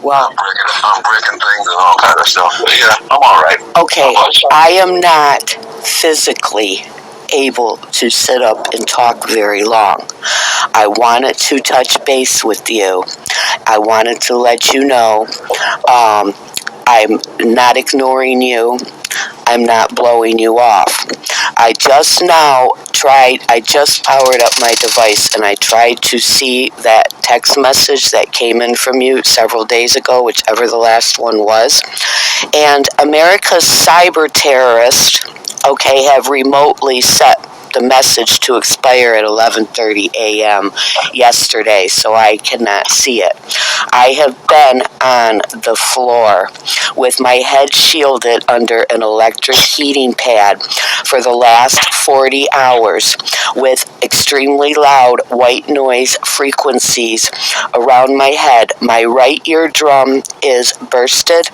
Well, I'm breaking things and all kind of stuff. But yeah, I'm all right. Okay, I am not physically able to sit up and talk very long. I wanted to touch base with you. I wanted to let you know I'm not ignoring you. I'm not blowing you off. I just powered up my device and I tried to see that text message that came in from you several days ago, whichever the last one was. And America's cyber terrorists, have remotely set the message to expire at 11:30 a.m. yesterday, so I cannot see it. I have been on the floor with my head shielded under an electric heating pad for the last 40 hours with extremely loud white noise frequencies around my head. My right eardrum is bursted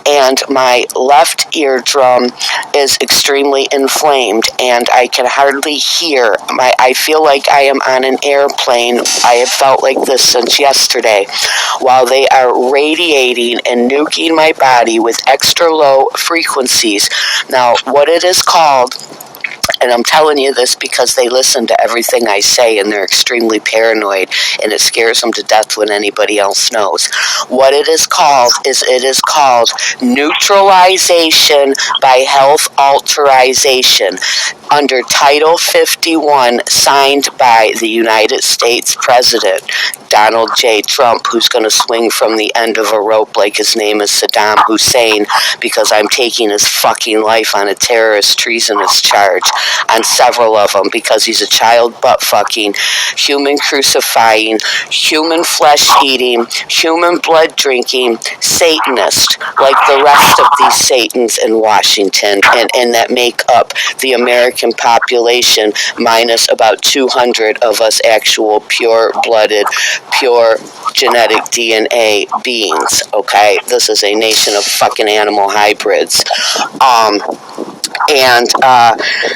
and my left eardrum is extremely inflamed and I can hardly hear. I feel like I am on an airplane. I have felt like this since yesterday, while they are radiating and nuking my body with extra low frequencies. Now, what it is called, and I'm telling you this because they listen to everything I say and they're extremely paranoid and it scares them to death when anybody else knows. What it is called neutralization by Health Alteration under Title 51, signed by the United States President Donald J. Trump, who's going to swing from the end of a rope like his name is Saddam Hussein, because I'm taking his fucking life on a terrorist treasonous charge on several of them, because he's a child butt fucking, human crucifying, human flesh eating, human blood drinking Satanist, like the rest of these Satans in Washington and that make up the American population, minus about 200 of us actual pure-blooded, pure genetic DNA beings, okay? This is a nation of fucking animal hybrids.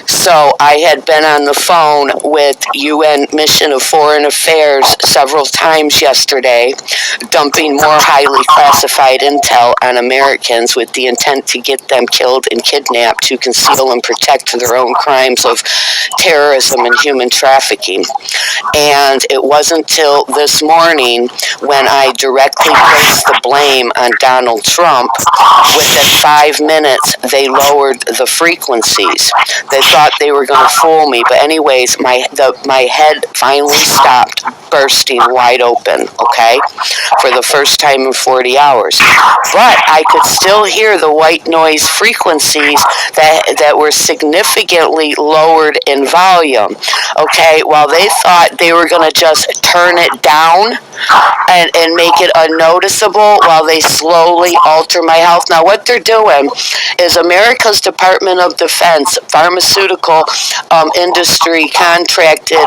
So I had been on the phone with UN Mission of Foreign Affairs several times yesterday, dumping more highly classified intel on Americans with the intent to get them killed and kidnapped to conceal and protect their own crimes of terrorism and human trafficking. And it wasn't till this morning when I directly placed the blame on Donald Trump. Within 5 minutes, they lowered the frequencies. They thought they were going to fool me, but anyways, my head finally stopped bursting wide open, okay, for the first time in 40 hours. But I could still hear the white noise frequencies that were significantly lowered in volume, okay, while they thought they were going to just turn it down and make it unnoticeable while they slowly alter my health. Now, what they're doing is America's Department of Defense, pharmaceutical industry contracted,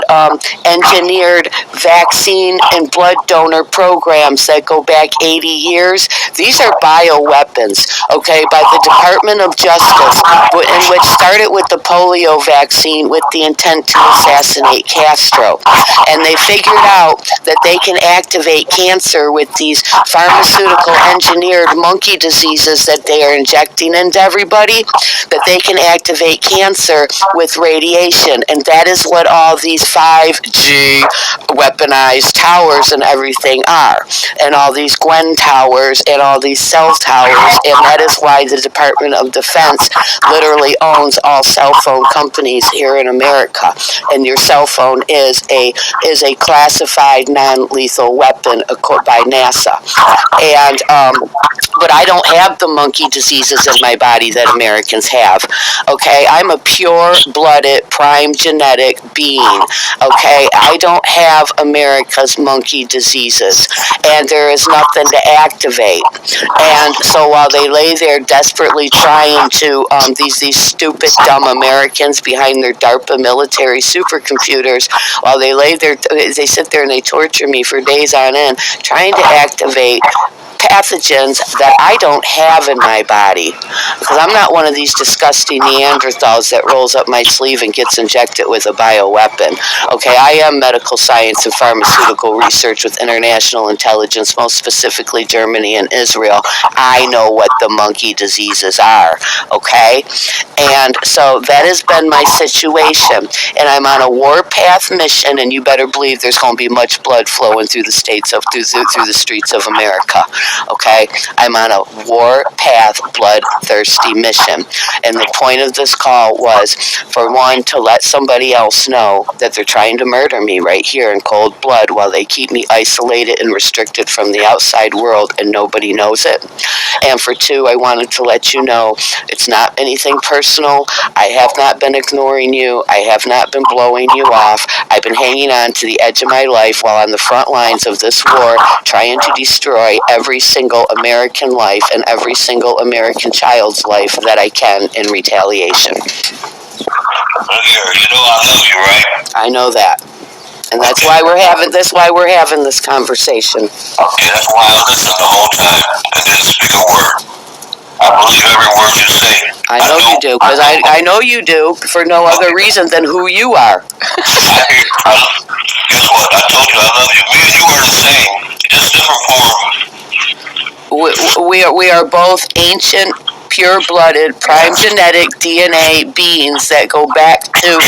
engineered vaccine and blood donor programs that go back 80 years. These are bioweapons, okay, by the Department of Justice, in which started with the polio vaccine with the intent to assassinate Castro. And they figured out that they can activate cancer with these pharmaceutical engineered monkey diseases that they are injecting into everybody, that they can activate cancer with radiation. And that is what all these 5G weaponized towers and everything are, and all these Gwen towers and all these cell towers. And that is why the Department of Defense literally owns all cell phone companies here in America. And your cell phone is a classified non-lethal weapon by NASA. And but I don't have the monkey diseases in my body that Americans have. Okay, I'm a pure-blooded, prime genetic being. Okay, I don't have America's monkey diseases, and there is nothing to activate. And so while they lay there desperately trying to these stupid, dumb Americans behind their DARPA military supercomputers, while they lay there, they sit there and they torture me for days on end, trying to activate pathogens that I don't have in my body. Because I'm not one of these disgusting Neanderthals that rolls up my sleeve and gets injected with a bioweapon. Okay, I am medical science and pharmaceutical research with international intelligence, most specifically Germany and Israel. I know what the monkey diseases are, okay? And so that has been my situation. And I'm on a warpath mission, and you better believe there's going to be much blood flowing through the states of through the streets of America. Okay, I'm on a warpath, bloodthirsty mission, and the point of this call was, for one, to let somebody else know that they're trying to murder me right here in cold blood while they keep me isolated and restricted from the outside world, and nobody knows it. And for two, I wanted to let you know it's not anything personal. I have not been ignoring you. I have not been blowing you off. I've been hanging on to the edge of my life while on the front lines of this war, trying to destroy every single American life and every single American child's life that I can in retaliation. Look here, you know I love you, right? I know that. And that's why we're having this conversation. Okay, that's why I listened the whole time and didn't speak a word. I believe every word you say. I know you do, because I know you do for no other reason than who you are. Guess what? I told you I love you. Me and you are the same, just different form. We are both ancient, pure-blooded, prime genetic DNA beings that go back to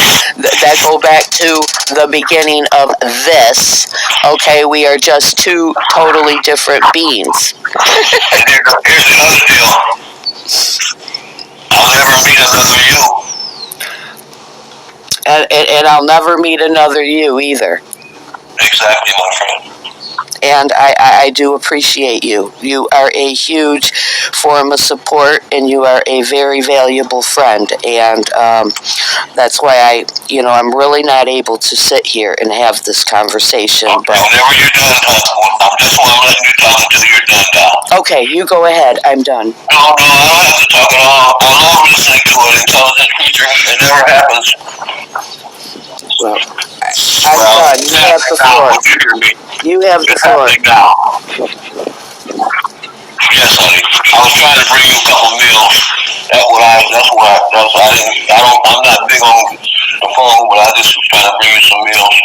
the beginning of this. Okay, we are just two totally different beings. And here's the other deal. I'll never meet another you. And I'll never meet another you either. Exactly, my friend. And I do appreciate you. You are a huge form of support, and you are a very valuable friend. And that's why I'm really not able to sit here and have this conversation. Okay, but whenever you're done talking, I'm just letting you talk until you're done now. Okay, you go ahead. I'm done. No, I don't have to talk at all. I love listening to an intelligent creature. It never happens. Well, I'm done. You have the floor. You have the floor. Yes, honey. I was trying to bring you a couple meals. I'm not big on the phone, but I just was trying to bring you some meals.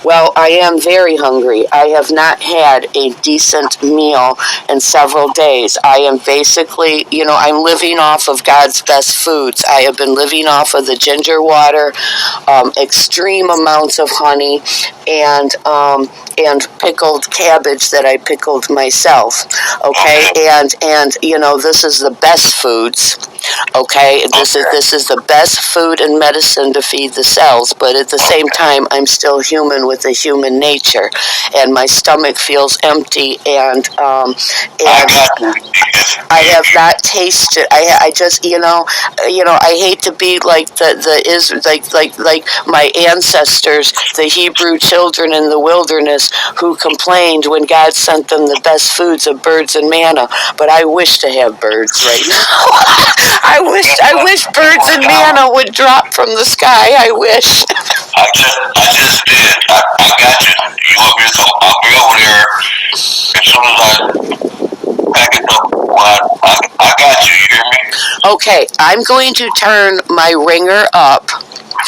Well, I am very hungry. I have not had a decent meal in several days. I am basically, I'm living off of God's best foods. I have been living off of the ginger water, extreme amounts of honey, and pickled cabbage that I pickled myself. Okay, and this is the best foods. Okay, this is the best food and medicine to feed the cells, but at the same time, I'm still human with a human nature, and my stomach feels empty, and I have not tasted. I just I hate to be like like my ancestors, the Hebrew children in the wilderness, who complained when God sent them the best foods of birds and manna. But I wish to have birds right now. I wish birds and manna would drop from the sky. I wish. I just did. I got you. You want me to come? I'll be over there as soon as I pack it up. I got you. You hear me? Okay, I'm going to turn my ringer up.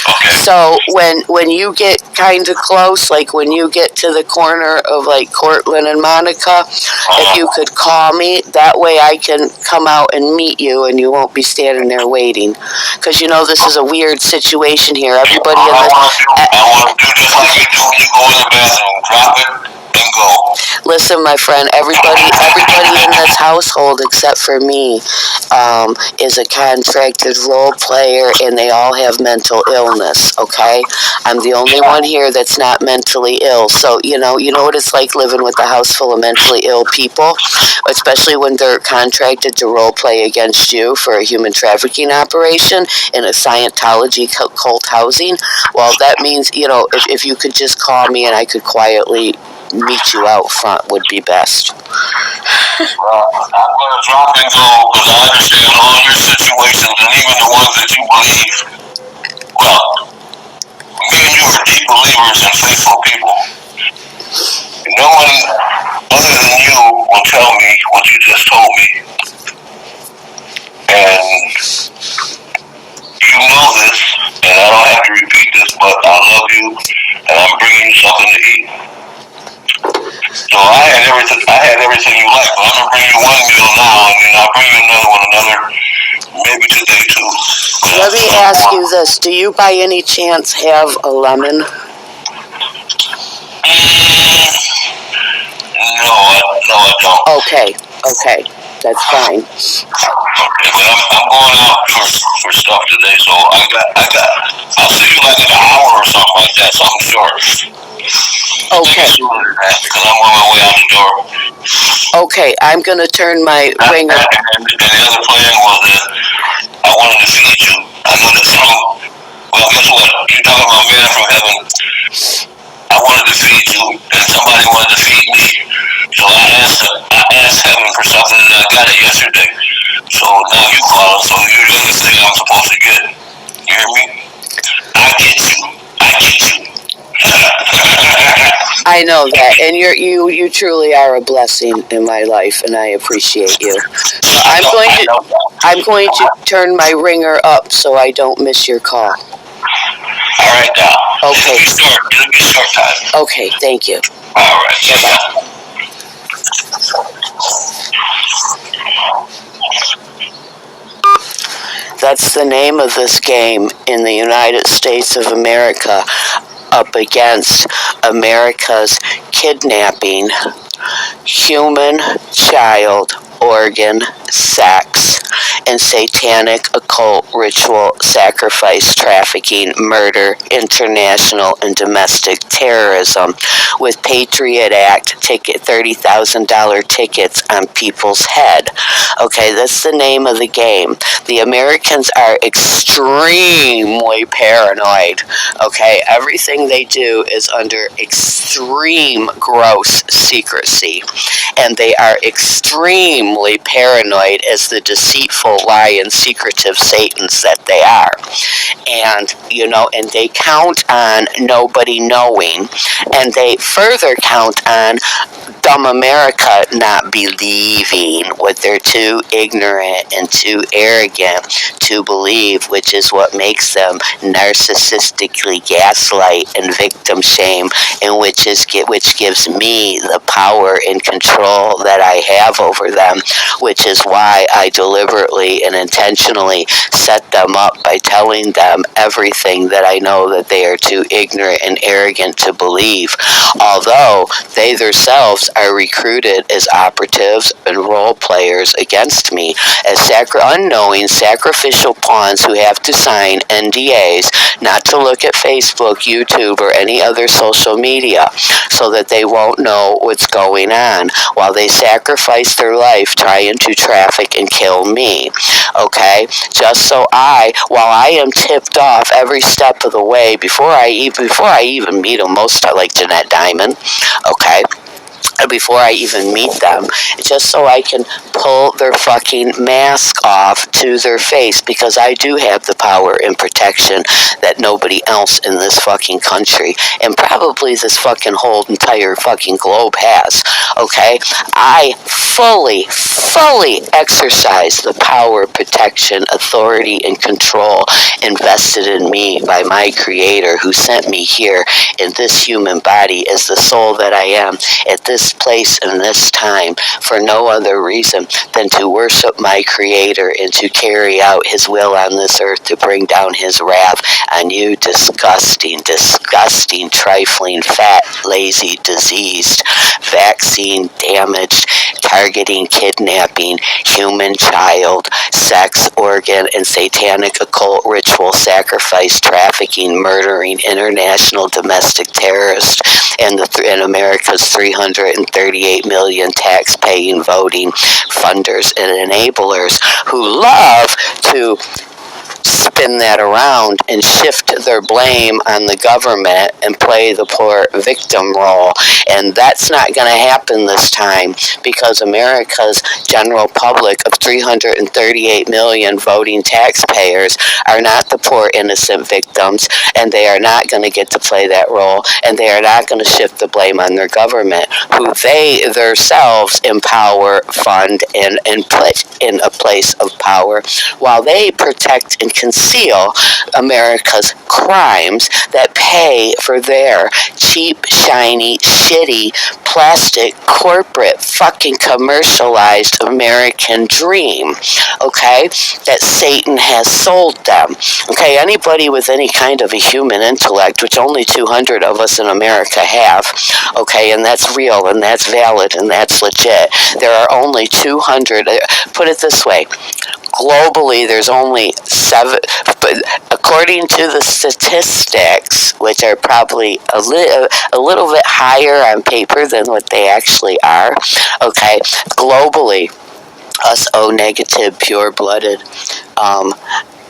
Okay. So when you get kind of close, like when you get to the corner of like Cortland and Monica, if you could call me, that way I can come out and meet you, and you won't be standing there waiting. Because this is a weird situation here. Everybody in this. I want to do just like you do when you go in the bathroom. Drop it and go. Listen, my friend, everybody in this household except for me is a contracted role player, and they all have mental illness, okay? I'm the only one here that's not mentally ill. So, you know what it's like living with a house full of mentally ill people, especially when they're contracted to role play against you for a human trafficking operation in a Scientology cult housing. Well, that means, if you could just call me and I could quietly meet you out front would be best. I'm going to drop and go because I understand all your situations and even the ones that you believe. Well, me and you are deep believers and faithful people. No one other than you will tell me just told me, and you know this, and I don't have to repeat this, but I love you, and I'm bringing you something to eat. So I had everything you like, but I'm gonna bring you one meal now, and then I'll bring you another one, maybe today too. Let me ask you this: do you by any chance have a lemon? No, I don't. Okay, that's fine. Okay, but I'm going out for stuff today, so I'll see you like in an hour or something like that, something short. Okay. Because I'm on my way out the door. Okay, I'm gonna turn my ringer. And the other plan was that I wanted to feed you. I know that's wrong. Well, guess what? You're talking about man from heaven. I wanted to feed you, and somebody wanted to feed me. So I asked heaven for something, and I got it yesterday. So now you call, so you're the other thing I'm supposed to get. You hear me? I get you. I know that, and you truly are a blessing in my life, and I appreciate you. I'm going to turn my ringer up so I don't miss your call. All right, now. Okay. It'll be short time. Okay, thank you. All right. Bye-bye. That's the name of this game in the United States of America, up against America's kidnapping, human child organ sex, and satanic occult ritual sacrifice trafficking, murder, international and domestic terrorism, with Patriot Act $30,000 tickets on people's head. Okay, that's the name of the game. The Americans are extremely paranoid. Okay, everything they do is under extreme gross secrecy, and they are extremely paranoid as the deceitful, lying, secretive Satans that they are. And, and they count on nobody knowing, and they further count on dumb America not believing what they're too ignorant and too arrogant to believe, which is what makes them narcissistically gaslight and victim shame, and which gives me the power and control that I have over them, which is why I deliberately and intentionally set them up by telling them everything that I know that they are too ignorant and arrogant to believe, although they themselves are recruited as operatives and role players against me as unknowing sacrificial pawns who have to sign NDAs not to look at Facebook, YouTube, or any other social media so that they won't know what's going on while they sacrifice their life trying to traffic and kill me. Okay? Just so while I am tipped off every step of the way before I even meet them, most I like Jeanette Diamond. Okay? Before I even meet them, just so I can pull their fucking mask off to their face, because I do have the power and protection that nobody else in this fucking country, and probably this fucking whole entire fucking globe has, okay? I fully exercise the power, protection, authority, and control invested in me by my Creator, who sent me here in this human body as the soul that I am at this place and this time for no other reason than to worship my Creator and to carry out His will on this earth, to bring down His wrath on you disgusting, trifling, fat, lazy, diseased, vaccine damaged, targeting, kidnapping, human child, sex, organ, and satanic occult ritual sacrifice, trafficking, murdering, international domestic terrorist, and America's 338 million tax-paying, voting funders and enablers who love to spin that around and shift their blame on the government and play the poor victim role. And that's not going to happen this time, because America's general public of 338 million voting taxpayers are not the poor innocent victims, and they are not going to get to play that role, and they are not going to shift the blame on their government, who they themselves empower, fund, and put in a place of power, while they protect and conceal America's crimes that pay for their cheap, shiny, shitty, plastic, corporate, fucking commercialized American dream, okay, that Satan has sold them. Okay, anybody with any kind of a human intellect, which only 200 of us in America have, okay, and that's real, and that's valid, and that's legit. There are only 200, put it this way, globally there's only 7, but according to the statistics, which are probably a little bit higher on paper than what they actually are, okay, globally, us O-negative, pure-blooded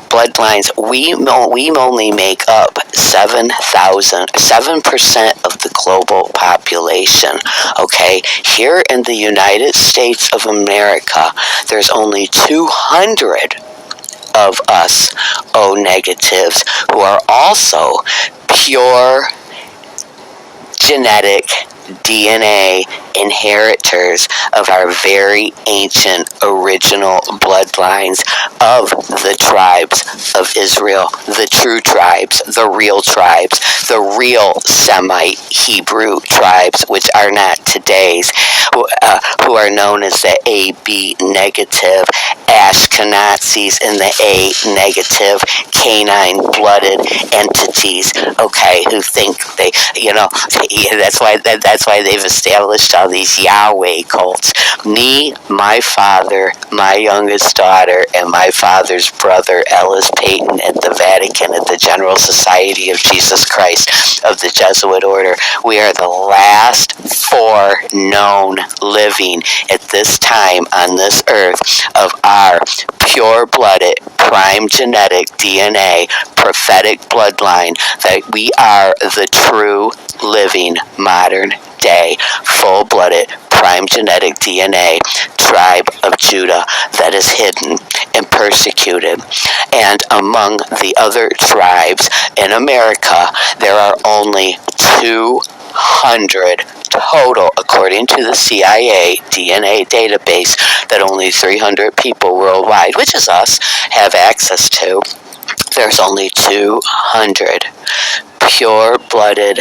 bloodlines, we only make up 7% of the global population, okay? Here in the United States of America, there's only 200 of us O-negatives who are also pure genetic DNA inheritors of our very ancient original bloodlines of the tribes of Israel, the true tribes, the real Semite Hebrew tribes, which are not today's, who are known as the AB negative Ashkenazis and the A negative canine blooded entities, okay, who think they, that's why they've established all these Yahweh cults. Me, my father, my youngest daughter, and my father's brother, Ellis Payton, at the Vatican, at the General Society of Jesus Christ of the Jesuit Order, we are the last 4 known living at this time on this earth of our pure-blooded, prime genetic DNA, prophetic bloodline, that we are the true living modern day, full-blooded, prime genetic DNA tribe of Judah that is hidden and persecuted. And among the other tribes in America, there are only 200 total, according to the CIA DNA database, that only 300 people worldwide, which is us, have access to. There's only 200 pure-blooded,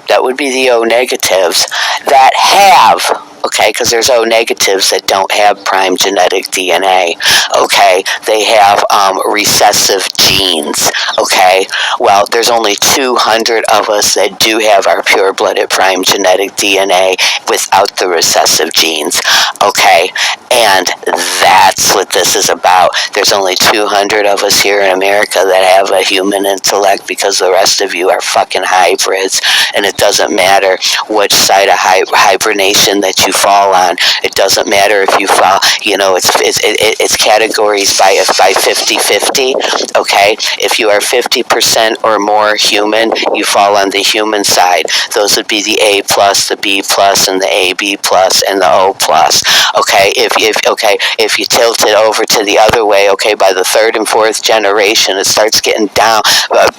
that would be the O-negatives, that have, okay, because there's O-negatives that don't have prime genetic DNA, okay, they have recessive genes, okay, well, there's only 200 of us that do have our pure-blooded prime genetic DNA without the recessive genes, okay, and that's what this is about. There's only 200 of us here in America that have a human intellect, because the rest of you are fucking hybrids, and it doesn't matter which side of hibernation that you fall on. It doesn't matter if you fall, it's categories by 50-50, okay? If you are 50% or more human, you fall on the human side. Those would be the A+, the B+, and the AB+, and the O+, okay? If you tilt it over to the other way, okay, by the 3rd and 4th generation, it starts getting down,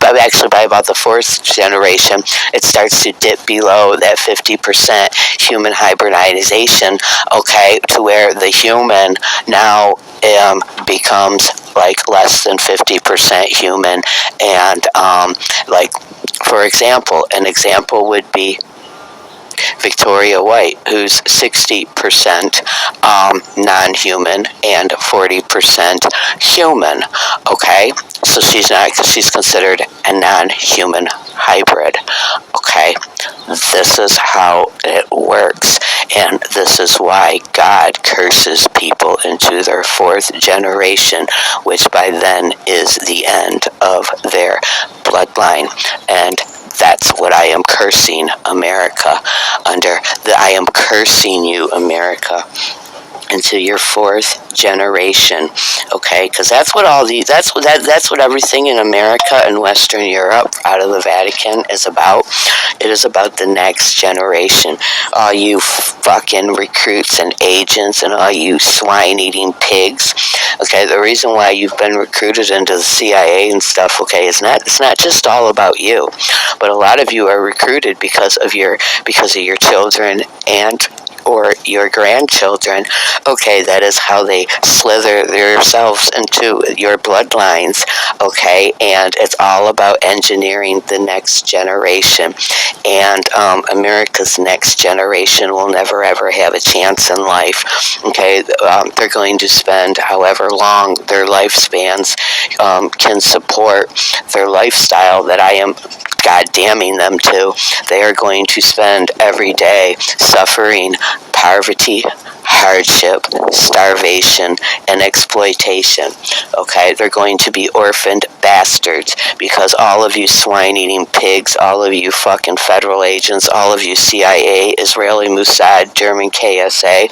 actually by about the 4th generation, it starts to dip below that 50% human hybridization, okay, to where the human now becomes like less than 50% human, and like, for example, an example would be Victoria White, who's 60% non-human and 40% human, okay? So she's considered a non-human hybrid, okay? This is how it works, and this is why God curses people into their 4th generation, which by then is the end of their bloodline. And that's what I am cursing America under. I am cursing you, America, into your fourth generation, okay? Because that's what that's what everything in America and Western Europe out of the Vatican is about. It is about the next generation. All you fucking recruits and agents and all you swine-eating pigs, okay? The reason why you've been recruited into the CIA and stuff, okay, it's not just all about you, but a lot of you are recruited because of your children and or your grandchildren. Okay, that is how they slither themselves into your bloodlines, okay? And it's all about engineering the next generation. And America's next generation will never ever have a chance in life, okay? They're going to spend however long their lifespans can support their lifestyle that I am goddamning them to. They are going to spend every day suffering poverty, hardship, starvation, and exploitation. Okay, they're going to be orphaned bastards because all of you swine-eating pigs, all of you fucking federal agents, all of you CIA, Israeli Mossad, German KSA,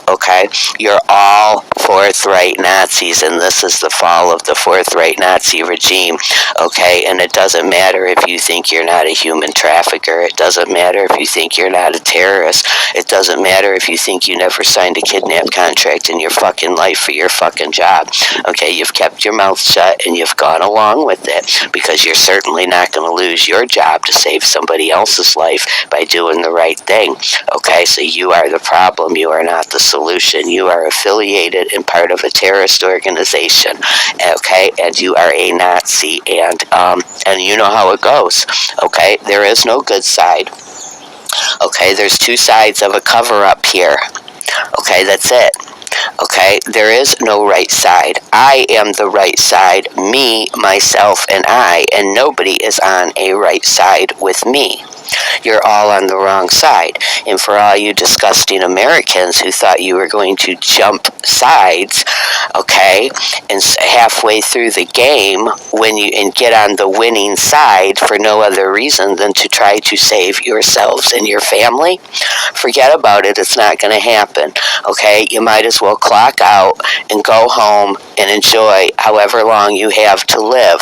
okay, you're all fourth-rate Nazis, and this is the fall of the fourth-rate Nazi regime, okay? And it doesn't matter if you think you're not a human trafficker. It doesn't matter if you think you're not a terrorist. It doesn't matter if you think you never signed a kidnap contract in your fucking life for your fucking job, okay? You've kept your mouth shut and you've gone along with it because you're certainly not going to lose your job to save somebody else's life by doing the right thing, okay? So you are the problem. You are not the solution. You are affiliated and part of a terrorist organization, okay? And you are a Nazi, and you know how it goes, okay? There is no good side, okay? There's two sides of a cover-up here, okay? That's it. Okay, there is no right side. I am the right side, me, myself, and I, and nobody is on a right side with me. You're all on the wrong side. And for all you disgusting Americans who thought you were going to jump sides, okay, and halfway through the game and get on the winning side for no other reason than to try to save yourselves and your family, forget about it. It's not going to happen, okay? You might as well clock out and go home and enjoy however long you have to live,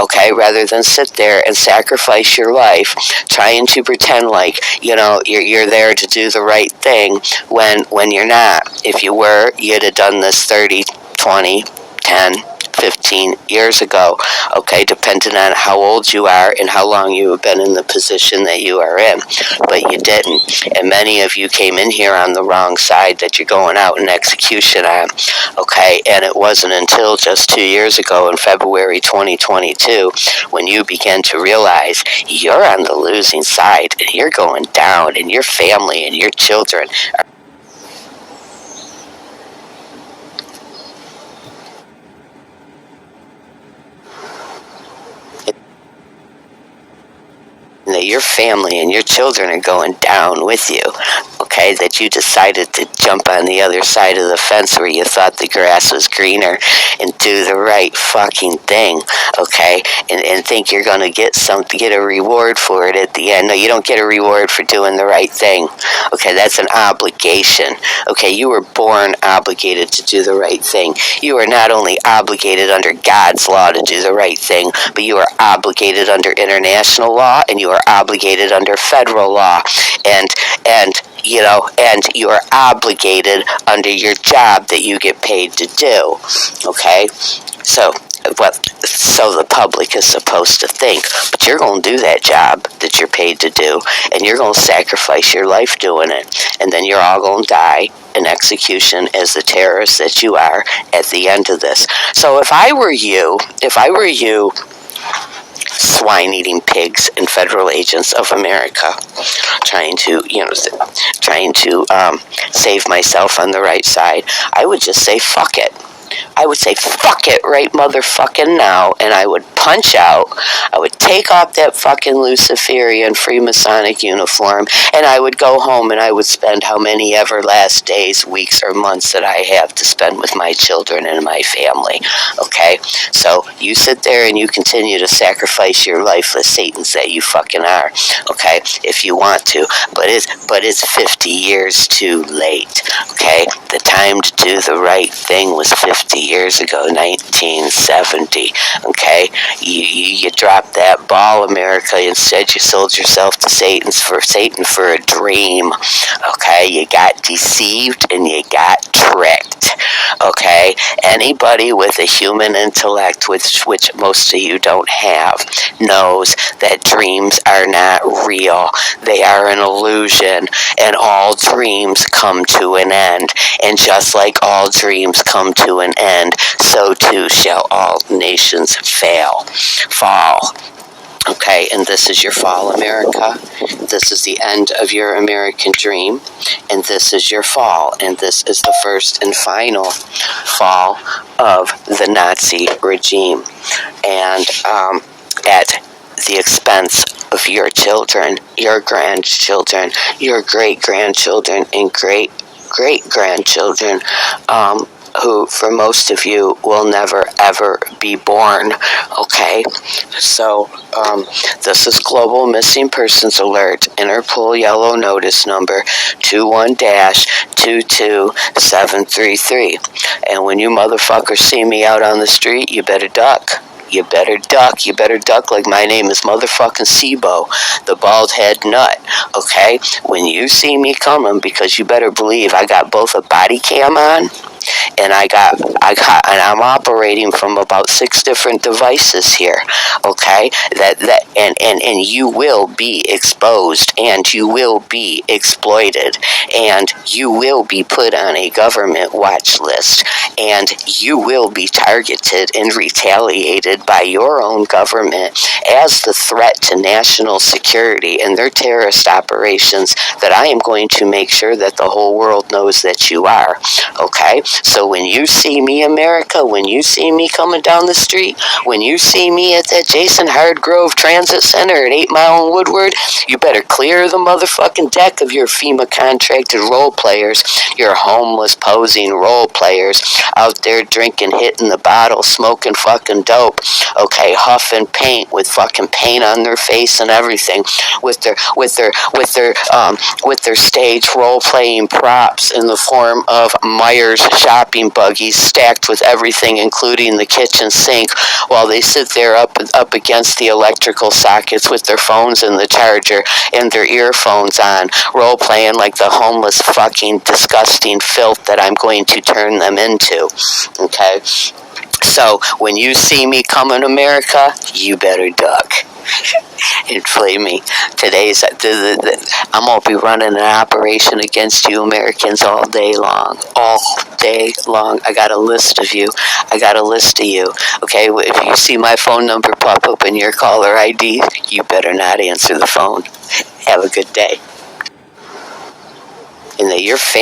okay, rather than sit there and sacrifice your life trying to pretend like, you know, you're there to do the right thing when you're not. If you were, you'd have done this 30, 20, 10, 15 years ago, okay, depending on how old you are and how long you have been in the position that you are in, but you didn't, and many of you came in here on the wrong side that you're going out in execution on, okay, and it wasn't until just 2 years ago in February 2022 when you began to realize you're on the losing side and you're going down and your family and your children are that your family and your children are going down with you, okay, that you decided to jump on the other side of the fence where you thought the grass was greener and do the right fucking thing, okay, and think you're going to get a reward for it at the end. No, you don't get a reward for doing the right thing, okay, that's an obligation, okay, you were born obligated to do the right thing. You are not only obligated under God's law to do the right thing, but you are obligated under international law, and you are obligated under federal law, and you know, and you are obligated under your job that you get paid to do, okay? So the public is supposed to think, but you're going to do that job that you're paid to do, and you're going to sacrifice your life doing it, and then you're all going to die in execution as the terrorist that you are at the end of this. So if I were you, swine-eating pigs and federal agents of America, trying to save myself on the right side, I would just say fuck it. I would say, fuck it right motherfucking now, and I would punch out. I would take off that fucking Luciferian Freemasonic uniform, and I would go home and I would spend how many ever last days, weeks, or months that I have to spend with my children and my family, okay? So you sit there and you continue to sacrifice your life as Satans that you fucking are, okay, if you want to, but it's 50 years too late, okay? The time to do the right thing was 50 years ago, 1970, okay? You dropped that ball, America. Instead, you sold yourself to Satan for a dream, okay? You got deceived and you got tricked, okay? Anybody with a human intellect, which most of you don't have, knows that dreams are not real. They are an illusion, and all dreams come to an end. And just like all dreams come to an end, so too shall all nations fall. Okay, and this is your fall, America. This is the end of your American dream, and this is your fall, and this is the first and final fall of the Nazi regime. And at the expense of your children, your grandchildren, your great-grandchildren, and great-great-grandchildren, who, for most of you, will never, ever be born, okay? So, this is Global Missing Persons Alert, Interpol Yellow Notice Number 21-22733. And when you motherfuckers see me out on the street, you better duck. You better duck. You better duck like my name is motherfucking Sibo, the bald head nut, okay? When you see me coming, because you better believe I got both a body cam on, and I'm operating from about 6 different devices here, okay? And you will be exposed, and you will be exploited, and you will be put on a government watch list, and you will be targeted and retaliated by your own government as the threat to national security and their terrorist operations that I am going to make sure that the whole world knows that you are, okay? So when you see me, America, when you see me coming down the street, when you see me at that Jason Hardgrove Transit Center at 8 Mile and Woodward, you better clear the motherfucking deck of your FEMA contracted role players, your homeless posing role players out there drinking, hitting the bottle, smoking fucking dope, okay, huffing paint with fucking paint on their face and everything, with their stage role playing props in the form of Myers shopping buggies stacked with everything, including the kitchen sink, while they sit there up against the electrical sockets with their phones in the charger and their earphones on, role playing like the homeless fucking disgusting filth that I'm going to turn them into, okay? So when you see me coming, America, you better duck and play me. I'm going to be running an operation against you Americans all day long. All day long. I got a list of you. Okay, if you see my phone number pop up in your caller ID, you better not answer the phone. Have a good day. And that your family